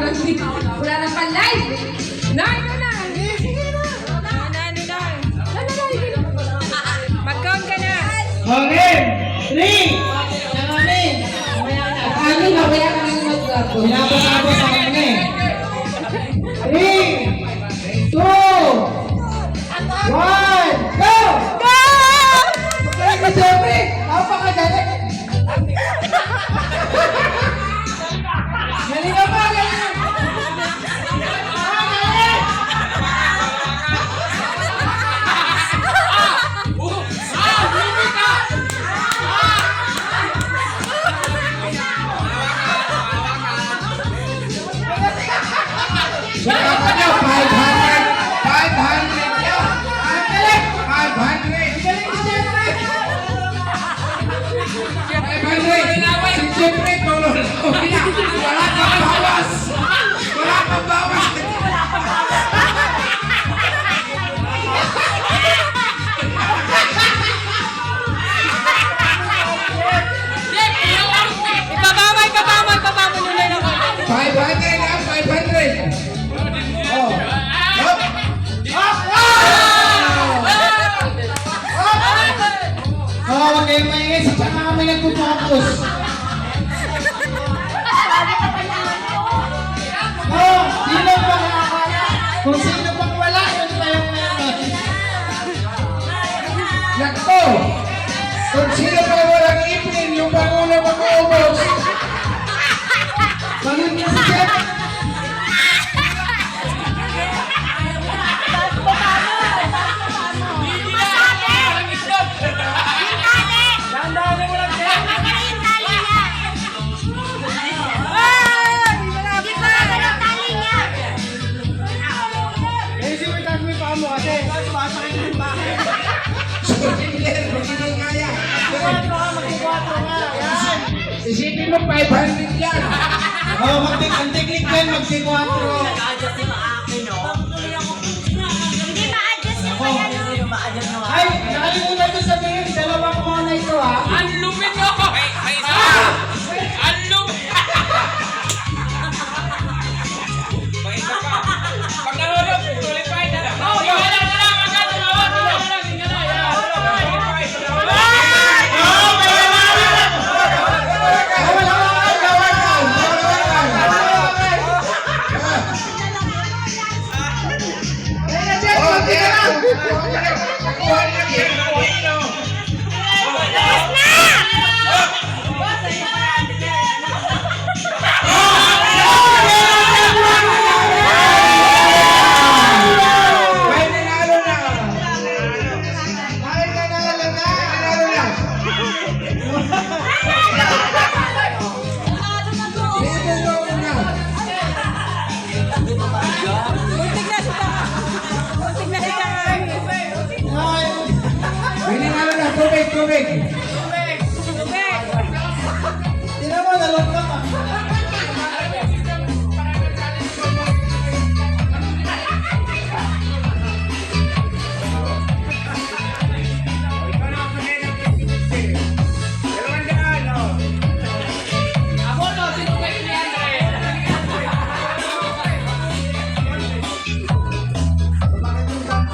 Wala na pa live. Nay, na. Sige na. Mag-count ka na. Okay. 3. Ano na, wala ka nang mag-count. Pinapasabot sa kanya eh. 3, 2, 1, go! Go! Magaling ka, Jeffrey! Napakagaling! Galing ka pa, galing ka! Saka pa niya, 500 niya! 500! Galing si Jeffrey! 500! Si Jeffrey, tulong na! Wala kang bawas! Wala kang bawas! Ipabaway nila lang. 500 na, 500! Oh! Up! Up! Oh, wag kayong maingay. Sa tsaka kami nagpo-focus. Oh, sino pa nakakala? Kung sino pang wala, yun pa yung meron. Nakto! Kung sino pa walang ipin, yung pangulo mag-uubos. Bagay niya si Jeff. Isipin mo 500 yan. Oh, mag-technique yan, mag-4. Nag-adjust yung akin, no? Hindi ma-adjust yung kaya Ay, nakalimutan ko sabihin, dalawang muna ito ha.